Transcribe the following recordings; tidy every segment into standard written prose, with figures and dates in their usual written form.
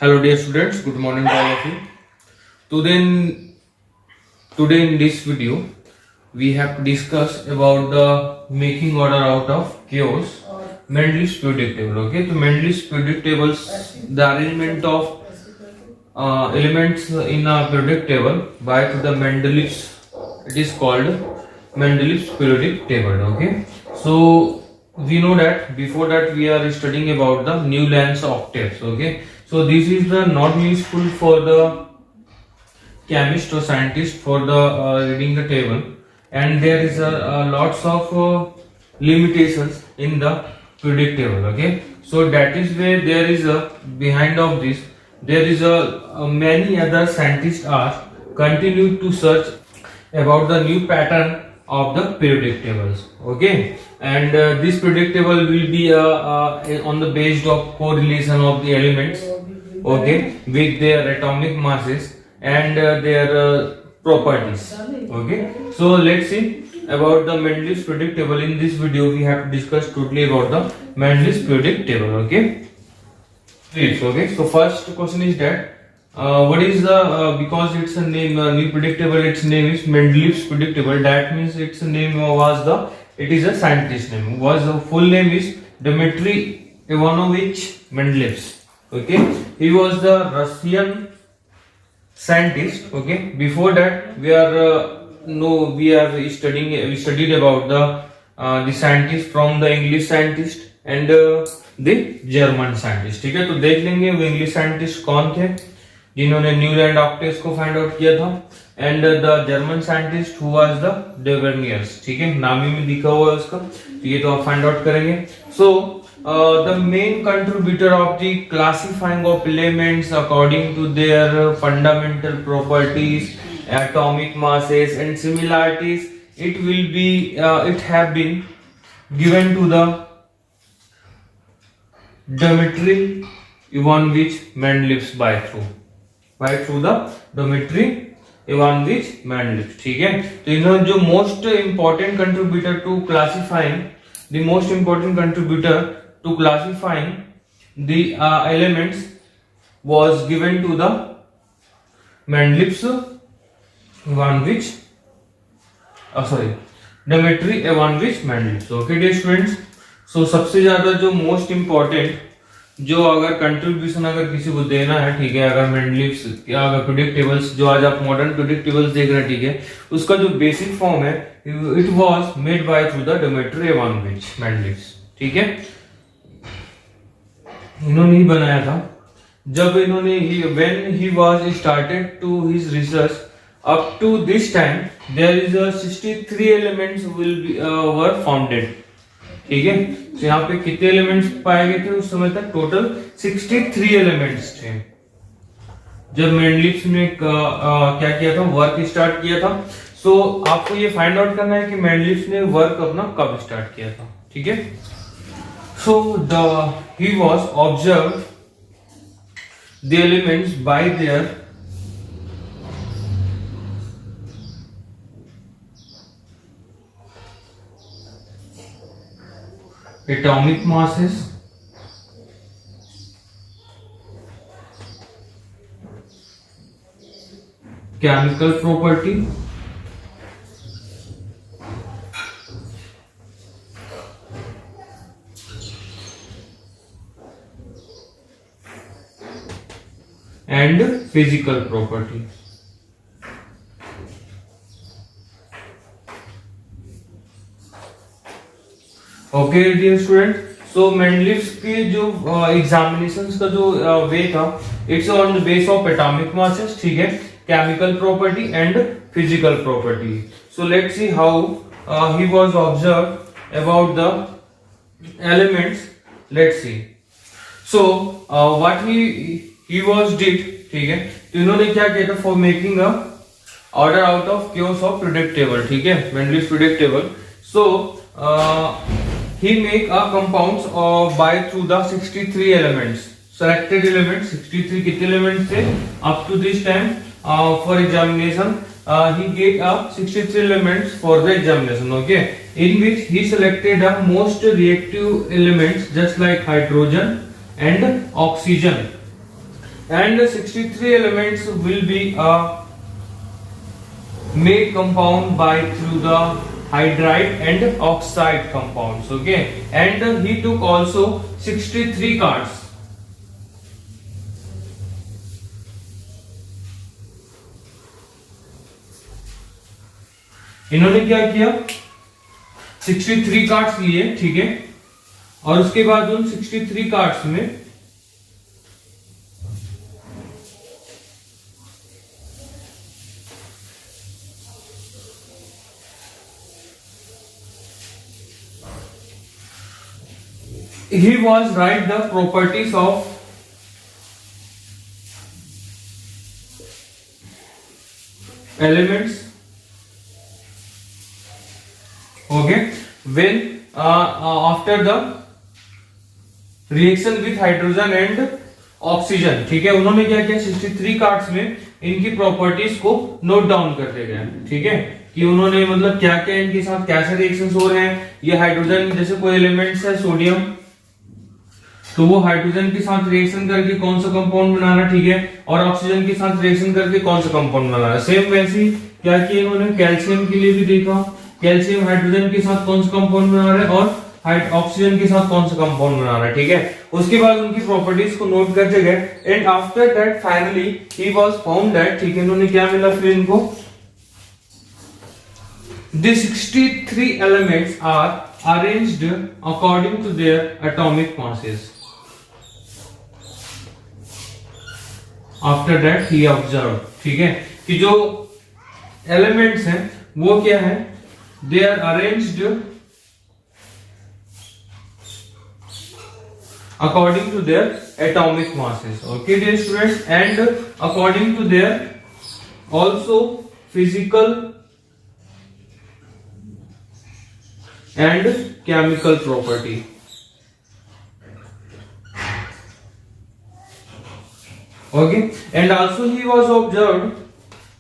Hello dear students, good morning to all of you. Today in, today in this video, we have to discuss about the making order out of chaos, Mendeleev's periodic table. Okay, so Mendeleev's periodic tables, the arrangement of elements in a periodic table by to the Mendeleev's, it is called Mendeleev's periodic table. Okay, so we know that before that we are studying about the Newland's octaves. Okay, so this is the not useful for the chemist or scientist for the reading the table, and there is a lots of limitations in the periodic table. Okay, so that is where there is a behind of this there is a many other scientists are continue to search about the new pattern of the periodic tables. Okay, and this periodic table will be on the based of correlation of the elements, okay, with their atomic masses and their properties. Okay, so let's see about the Mendeleev's periodic table. In this video we have to discuss totally about the Mendeleev's periodic table. Okay, okay, so first question is that what is the because it's a name new predictable, its name is Mendeleev's predictable. That means its name was the it is a scientist name, was the full name is Dmitry Ivanovich Mendeleev. Okay, he was the Russian scientist. Okay, before that we are we studied about the scientist from the English scientist and the German scientist. ठीक है, तो देख लेंगे वो English scientist कौन थे जिन्होंने Newlands octaves को फाइंड आउट किया था, and the German scientist who was the Dobereiners. ठीक है, नाम ही में लिखा हुआ है उसका, तो ये तो आप फाइंड आउट करेंगे. So the main contributor of the classifying of elements according to their fundamental properties, atomic masses and similarities, it will be it have been given to the Dmitry Ivanovich Mendeleev by through the Dmitry Ivanovich Mendeleev. ठीक है, तो इन्होंने जो most important contributor to classifying the elements was given to the Mendeleev's Dmitry Ivanovich Mendeleev. Okay dear students, so सबसे ज्यादा जो most important जो अगर कंट्रीब्यूशन अगर किसी को देना है, ठीक है, अगर Mendeleev's अगर प्रेडिक्टेबल्स जो आज आप मॉडर्न प्रेडिक्टेबल्स देख रहे हैं, ठीक है, उसका जो बेसिक फॉर्म है it was made by through the Dmitry Ivanovich Mendeleev. ठीक है, इन्होंने ही बनाया था. जब इन्होंने when he was started to his research up to this time there is a 63 elements will be were founded. ठीक है, तो यहाँ पे कितने एलिमेंट्स पाए गए थे उस समय तक? टोटल 63 एलिमेंट्स थे जब मेंडलीव ने क्या किया था, वर्क स्टार्ट किया था. सो आपको ये फाइंड आउट करना है कि मेंडलीव ने वर्क अपना कब स्टार्ट किया था. ठीक है, so he was observe the elements by their atomic masses, chemical property, and physical property. Okay dear student, so Mendeleev के जो एग्जामिनेशंस का जो वे था, it's on the base of atomic masses, ठीक है, chemical property and physical property. So let's see how he was observe about the elements. Let's see. So what he was did, ठीक है, तो इन्होंने क्या किया था for making a order out of chaos of predictable. ठीक है, Mendeleev predictable. So he make a compounds by through the 63 elements, selected elements. 63 कितने elements थे up to this time for examination? He get 63 elements for the examination. Okay, in which he selected most reactive elements just like hydrogen and oxygen. and 63 elements will be made compound by through the hydride and oxide compounds. Okay, and he took also 63 cards. इन्होंने क्या किया, 63 cards लिए, ठीक है, और उसके बाद उन 63 कार्ड्स में he was write the properties of elements. Okay, when after the reaction with hydrogen and oxygen, ठीक है, उन्होंने क्या किया, 63 कार्ड्स में इनकी प्रॉपर्टीज को नोट डाउन करते गए, ठीक है, कि उन्होंने मतलब क्या क्या इनके साथ कैसे रिएक्शंस हो रहे हैं। ये हाइड्रोजन जैसे कोई एलिमेंट्स है सोडियम, तो वो हाइड्रोजन के साथ रिएक्शन करके कौन सा कंपाउंड बना रहा है, ठीक है, और ऑक्सीजन के साथ रिएक्शन करके कौन सा कंपाउंड बना रहा है। सेम वैसे ही क्या किया इन्होंने, कैल्शियम के लिए भी देखा, कैल्शियम हाइड्रोजन के साथ कौन सा कंपाउंड बना रहा है और ऑक्सीजन के साथ कौन सा कंपाउंड बना रहा है, ठीक है। उसके बाद उनकी प्रॉपर्टीज को नोट करते गए and after that finally he was found that, ठीक है, इन्होंने क्या मिला फिर इनको, the 63 elements are arranged according to their atomic masses. After that he observed, ठीक है, कि जो एलिमेंट्स हैं वो क्या है, they are arranged according to their atomic masses. Okay dear students, and according to their also physical and chemical property. Okay, and also he was observed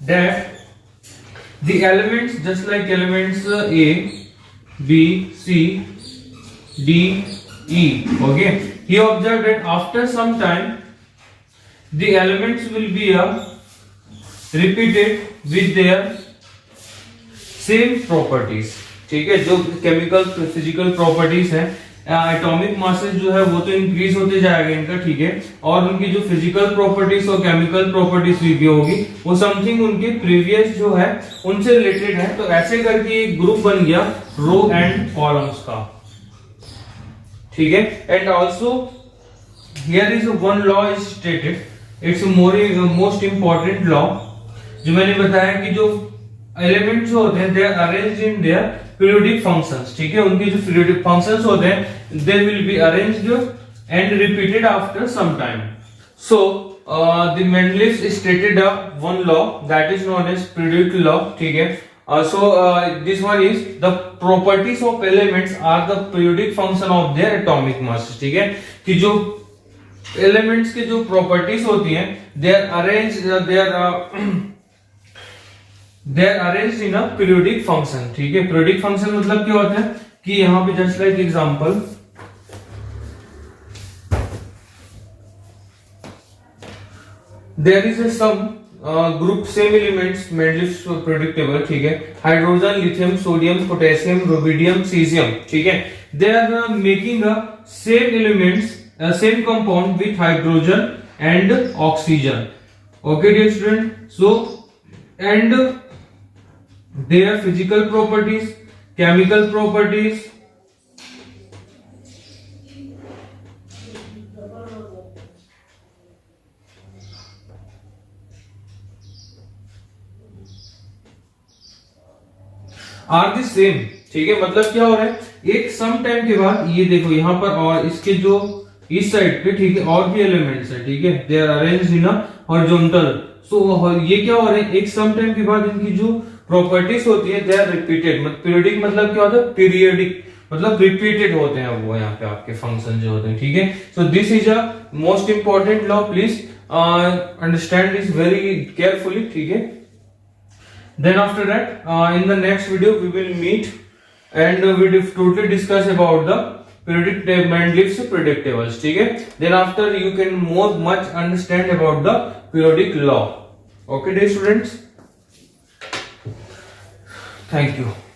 that the elements, just like elements A, B, C, D, E, okay, he observed that after some time the elements will be repeated with their same properties, ठीक है, जो chemical physical properties है, atomic masses जो है वो तो increase होते जाएगा इनका, ठीक है, और उनकी जो फिजिकल प्रॉपर्टीज और केमिकल प्रॉपर्टीज भी होगी वो समथिंग उनके प्रीवियस जो है उनसे रिलेटेड है। तो ऐसे करके एक ग्रुप बन गया रो एंड कॉलम्स का, ठीक है। And also here is one law is stated, it's most important law, जो मैंने बताया कि जो एलिमेंट्स जो होते हैं they are arranged in their periodic functions, ठीक है, उनके जो पीरियोडिक फंक्शंस होते हैं they will be arranged and repeated after some time. So the Mendeleev stated one law that is known as periodic law, ठीक है। So this one is the properties of elements are the periodic function of their atomic masses, ठीक है, कि जो elements के जो properties होती हैं they are arranged in a periodic function, ठीक है। periodic function मतलब क्या होता है कि यहाँ पे just like example, there is a some group same elements Mendeleev's periodic table, ठीक है, hydrogen, lithium, sodium, potassium, rubidium, caesium, ठीक है, they are making a same elements same compound with hydrogen and oxygen. Okay dear student, so and their physical properties, chemical properties, are the same, ठीक है। मतलब क्या हो रहा है, एक सम टाइम के बाद ये देखो यहाँ पर और इसके जो इस साइड पे, ठीक है, और भी एलिमेंट्स है, ठीक है, they are arranged in a horizontal. So ये क्या हो रहा है, एक सम टाइम के बाद इनकी जो प्रॉपर्टीज होती है दे आर रिपीटेड। मतलब पीरियडिक मतलब क्या होता है, पीरियडिक मतलब रिपीटेड होते हैं वो यहाँ पे आपके फंक्शन जो होते हैं, ठीक है। So this is a most important law, please understand this very carefully, ठीक है। Then after that, in the next video we will meet and we will totally discuss about the Mendeleev's predictables. ठीक है, then after you can more much understand about the periodic law. Okay dear students, thank you.